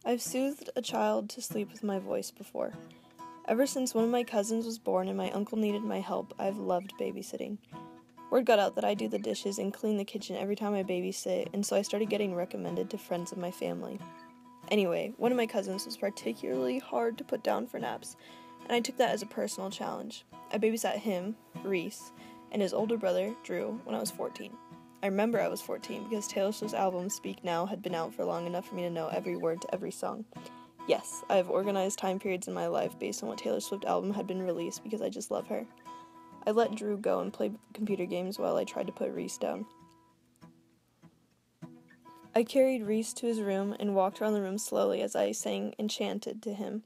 I've soothed a child to sleep with my voice before. Ever since one of my cousins was born and my uncle needed my help, I've loved babysitting. Word got out that I do the dishes and clean the kitchen every time I babysit, and so I started getting recommended to friends of my family. Anyway, one of my cousins was particularly hard to put down for naps, and I took that as a personal challenge. I babysat him, Reese, and his older brother, Drew, when I was 14. I remember I was 14 because Taylor Swift's album Speak Now had been out for long enough for me to know every word to every song. Yes, I have organized time periods in my life based on what Taylor Swift album had been released because I just love her. I let Drew go and play computer games while I tried to put Reese down. I carried Reese to his room and walked around the room slowly as I sang Enchanted to him.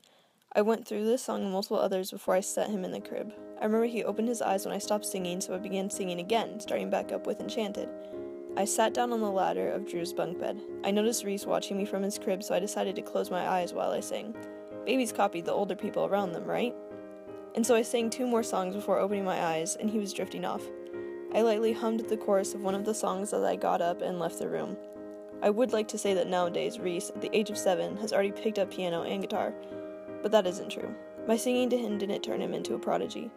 I went through this song and multiple others before I set him in the crib. I remember he opened his eyes when I stopped singing, so I began singing again, starting back up with Enchanted. I sat down on the ladder of Drew's bunk bed. I noticed Reese watching me from his crib, so I decided to close my eyes while I sang. Babies copied the older people around them, right? And so I sang 2 more songs before opening my eyes, and he was drifting off. I lightly hummed the chorus of one of the songs as I got up and left the room. I would like to say that nowadays Reese, at the age of 7, has already picked up piano and guitar, but that isn't true. My singing to him didn't turn him into a prodigy.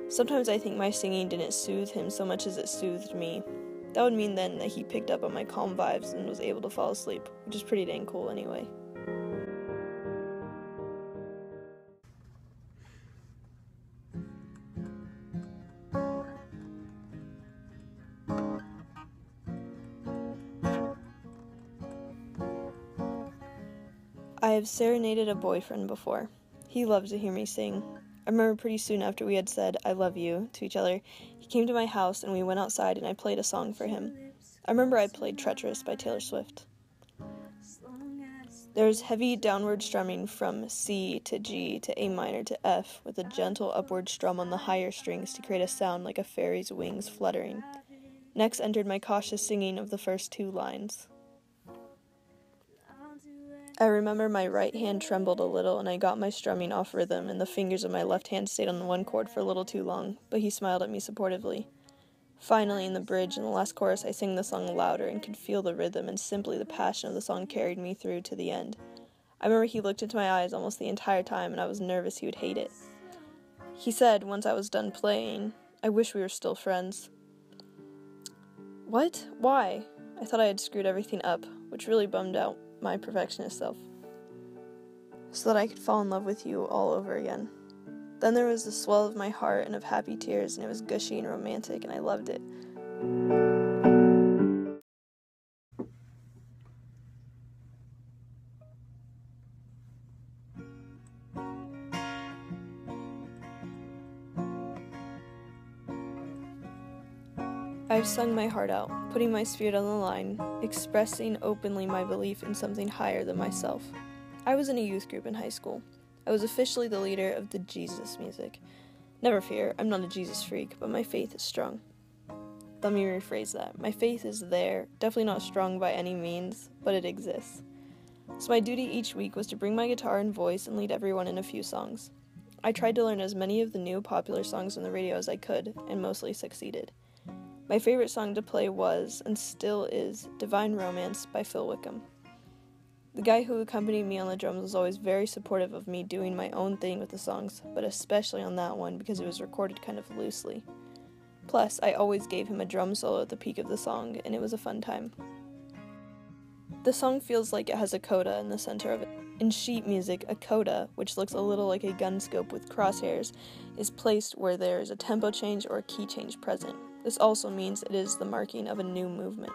Sometimes I think my singing didn't soothe him so much as it soothed me. That would mean then that he picked up on my calm vibes and was able to fall asleep, which is pretty dang cool anyway. I have serenaded a boyfriend before. He loves to hear me sing. I remember pretty soon after we had said, "I love you," to each other, he came to my house and we went outside and I played a song for him. I remember I played Treacherous by Taylor Swift. There's heavy downward strumming from C to G to A minor to F with a gentle upward strum on the higher strings to create a sound like a fairy's wings fluttering. Next entered my cautious singing of the first 2 lines. I remember my right hand trembled a little and I got my strumming off rhythm and the fingers of my left hand stayed on the one chord for a little too long, but he smiled at me supportively. Finally, in the bridge and the last chorus, I sang the song louder and could feel the rhythm and simply the passion of the song carried me through to the end. I remember he looked into my eyes almost the entire time and I was nervous he would hate it. He said, once I was done playing, "I wish we were still friends." What? Why? I thought I had screwed everything up, which really bummed out my perfectionist self, so that I could fall in love with you all over again. Then there was the swell of my heart and of happy tears, and it was gushy and romantic, and I loved it. I've sung my heart out, putting my spirit on the line, expressing openly my belief in something higher than myself. I was in a youth group in high school. I was officially the leader of the Jesus music. Never fear, I'm not a Jesus freak, but my faith is strong. Let me rephrase that. My faith is there, definitely not strong by any means, but it exists. So my duty each week was to bring my guitar and voice and lead everyone in a few songs. I tried to learn as many of the new popular songs on the radio as I could, and mostly succeeded. My favorite song to play was, and still is, Divine Romance by Phil Wickham. The guy who accompanied me on the drums was always very supportive of me doing my own thing with the songs, but especially on that one because it was recorded kind of loosely. Plus, I always gave him a drum solo at the peak of the song, and it was a fun time. The song feels like it has a coda in the center of it. In sheet music, a coda, which looks a little like a gun scope with crosshairs, is placed where there is a tempo change or a key change present. This also means it is the marking of a new movement.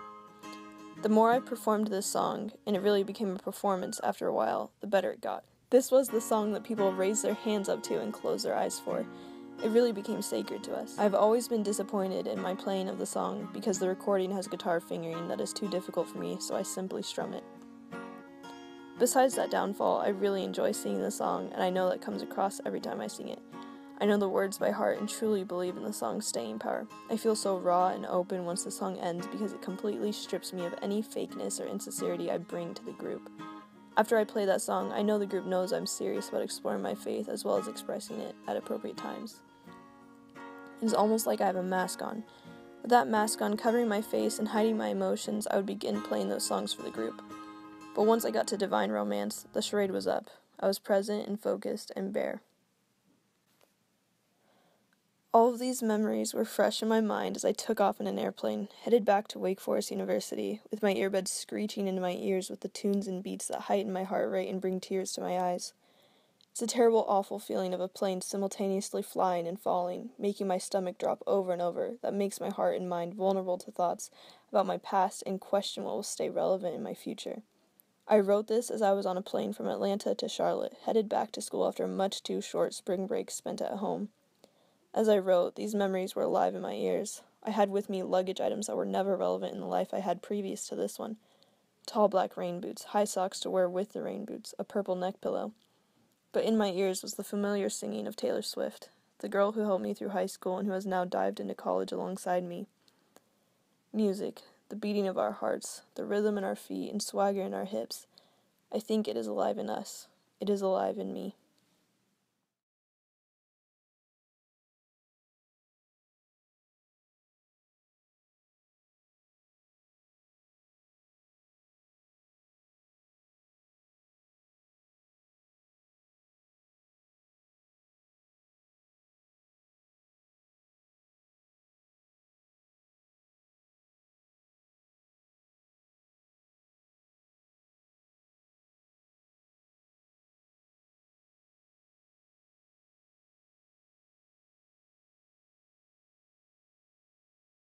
The more I performed this song, and it really became a performance after a while, the better it got. This was the song that people raised their hands up to and closed their eyes for. It really became sacred to us. I've always been disappointed in my playing of the song because the recording has guitar fingering that is too difficult for me, so I simply strum it. Besides that downfall, I really enjoy singing the song, and I know that comes across every time I sing it. I know the words by heart and truly believe in the song's staying power. I feel so raw and open once the song ends because it completely strips me of any fakeness or insincerity I bring to the group. After I play that song, I know the group knows I'm serious about exploring my faith as well as expressing it at appropriate times. It's almost like I have a mask on. With that mask on covering my face and hiding my emotions, I would begin playing those songs for the group. But once I got to divine romance, the charade was up. I was present and focused and bare. All of these memories were fresh in my mind as I took off in an airplane, headed back to Wake Forest University, with my earbuds screeching into my ears with the tunes and beats that heighten my heart rate and bring tears to my eyes. It's a terrible, awful feeling of a plane simultaneously flying and falling, making my stomach drop over and over, that makes my heart and mind vulnerable to thoughts about my past and question what will stay relevant in my future. I wrote this as I was on a plane from Atlanta to Charlotte, headed back to school after a much too short spring break spent at home. As I wrote, these memories were alive in my ears. I had with me luggage items that were never relevant in the life I had previous to this one. Tall black rain boots, high socks to wear with the rain boots, a purple neck pillow. But in my ears was the familiar singing of Taylor Swift, the girl who helped me through high school and who has now dived into college alongside me. Music, the beating of our hearts, the rhythm in our feet and swagger in our hips. I think it is alive in us. It is alive in me.